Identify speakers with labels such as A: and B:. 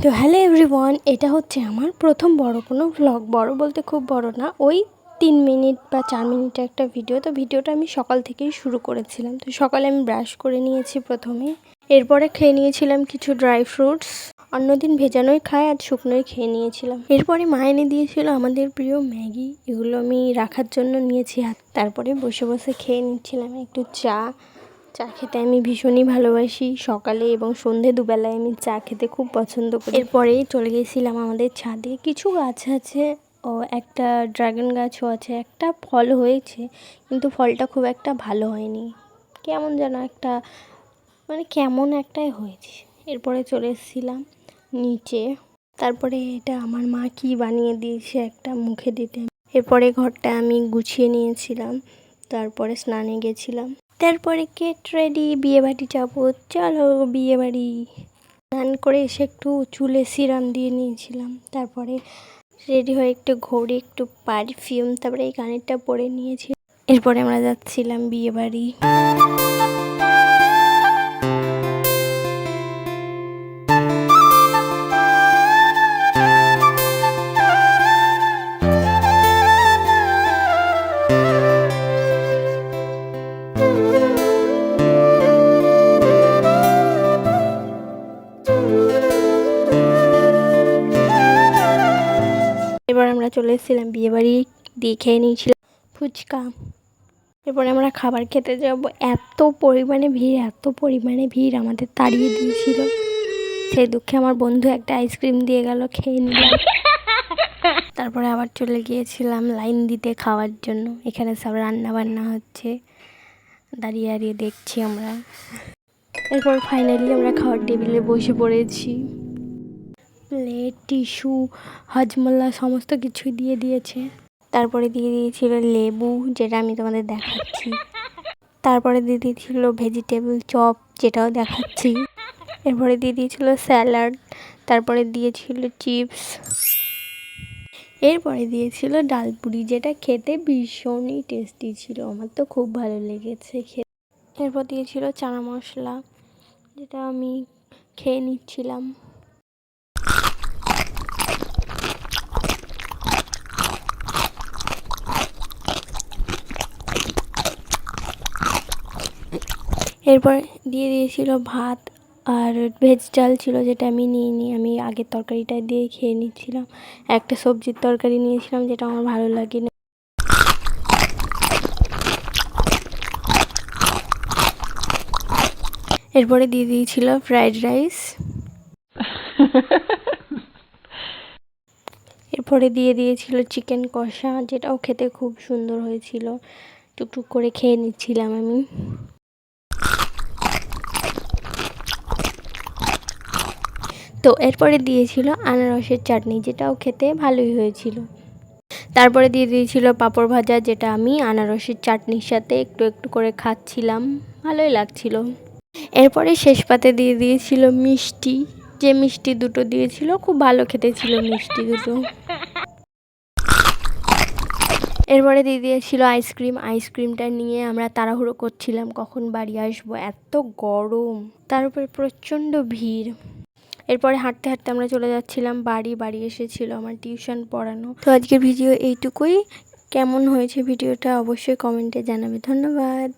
A: তো hello everyone, এটা হচ্ছে আমার প্রথম বড় কোনো ভ্লগ। বড় বলতে খুব বড় না, ওই 3 মিনিট বা 4 মিনিটের একটা ভিডিও। তো ভিডিওটা আমি সকাল থেকেই শুরু করেছিলাম। তো সকালে আমি ব্রাশ করে নিয়েছি প্রথমে, এরপরে খেয়ে নিয়েছিলাম কিছু ড্রাই ফ্রুটস। অন্যদিন ভেজানোই খাই, আজ শুকনোই খেয়ে নিয়েছিলাম। এরপরে মা এনে দিয়েছিল আমাদের প্রিয় ম্যাগি, এগুলো আমি রাখার জন্য নিয়েছি হাত। তারপরে বসে বসে খেয়ে নিচ্ছিলাম একটু চা খেতে আমি ভীষণই ভালোবাসি। সকালে এবং সন্ধে দুবেলায় আমি চা খেতে খুব পছন্দ করি। এরপরেই চলে গেছিলাম আমাদের ছাদে। কিছু গাছ আছে ও একটা ড্রাগন গাছও আছে। একটা ফল হয়েছে, কিন্তু ফলটা খুব একটা ভালো হয়নি, কেমন যেন একটা কেমন একটাই হয়েছে। এরপরে চলে এসেছিলাম নিচে। তারপরে এটা আমার মা কি বানিয়ে দিয়েছে একটা মুখে দিতে। এরপরে ঘরটা আমি গুছিয়ে নিয়েছিলাম, তারপরে স্নানে গেছিলাম। তারপরে গেট রেডি, বিয়েবাড়ি যাবো, চলো বিয়েবাড়ি। স্নান করে এসে একটু চুলে সিরাম দিয়ে নিয়েছিলাম। তারপরে রেডি হয়ে একটু ঘড়ি, একটু পারফিউম, তারপরে এই কানেরটা পরে নিয়েছি। এরপরে আমরা যাচ্ছিলাম বিয়েবাড়ি। এবার আমরা চলে এসেছিলাম বিয়েবাড়ি, দিয়ে খেয়ে নিয়েছিলাম ফুচকা। এরপরে আমরা খাবার খেতে যাব। এত পরিমাণে ভিড় আমাদের তাড়িয়ে দিয়েছিল। সেই দুঃখে আমার বন্ধু একটা আইসক্রিম দিয়ে গেল, খেয়ে নিলাম। তারপরে আবার চলে গিয়েছিলাম লাইন দিতে খাওয়ার জন্য। এখানে সব রান্না বান্না হচ্ছে, দাঁড়িয়ে দাঁড়িয়ে দেখছি আমরা। এরপর ফাইনালি আমরা খাওয়ার টেবিলে বসে পড়েছি। প্লেট, টিস্যু, হজমোলা সমস্ত কিছুই দিয়ে দিয়েছে। তারপরে দিয়ে দিয়েছিল লেবু, যেটা আমি তোমাদের দেখাচ্ছি। তারপরে দিয়ে দিয়েছিল ভেজিটেবল চপ, যেটাও দেখাচ্ছি। এরপরে দিয়ে দিয়েছিল স্যালাড। তারপরে দিয়েছিল চিপস। এরপরে দিয়েছিল ডালপুরি, যেটা খেতে ভীষণই টেস্টি ছিল, আমার তো খুব ভালো লেগেছে খেতে। এরপর দিয়েছিল চানা মশলা, যেটা আমি খেয়ে নিচ্ছিলাম। এরপর দিয়ে দিয়েছিল ভাত আর ভেজ ডাল ছিল, যেটা আমি নিইনি, আমি আগের তরকারিটা দিয়ে খেয়ে নিচ্ছিলাম। একটা সবজির তরকারি নিয়েছিলাম, যেটা আমার ভালো লাগেনি। এরপরে দিয়ে দিয়েছিল ফ্রাইড রাইস। এরপরে দিয়ে দিয়েছিল চিকেন কষা, যেটাও খেতে খুব সুন্দর হয়েছিল। টুকটুক করে খেয়ে নিচ্ছিলাম আমি। তো এরপরে দিয়েছিল আনারসের চাটনি, যেটাও খেতে ভালোই হয়েছিল। তারপরে দিয়ে দিয়েছিল পাঁপড় ভাজা, যেটা আমি আনারসের চাটনির সাথে একটু একটু করে খাচ্ছিলাম, ভালোই লাগছিল। এরপরে শেষ পাতে দিয়ে দিয়েছিল মিষ্টি, যে মিষ্টি দুটো দিয়েছিল খুব ভালো খেতে ছিল মিষ্টি দুটো। এরপরে দিয়ে দিয়েছিল আইসক্রিমটা নিয়ে আমরা তাড়াহুড়ো করছিলাম কখন বাড়ি আসবো, এত গরম, তার উপরে প্রচণ্ড ভিড়। এরপরে হাঁটতে হাঁটতে আমরা চলে যাচ্ছিলাম বাড়ি এসেছিল আমার টিউশন পড়ানো। তো আজকের ভিডিও এইটুকুই। কেমন হয়েছে ভিডিওটা অবশ্যই কমেন্টে জানাবে। ধন্যবাদ।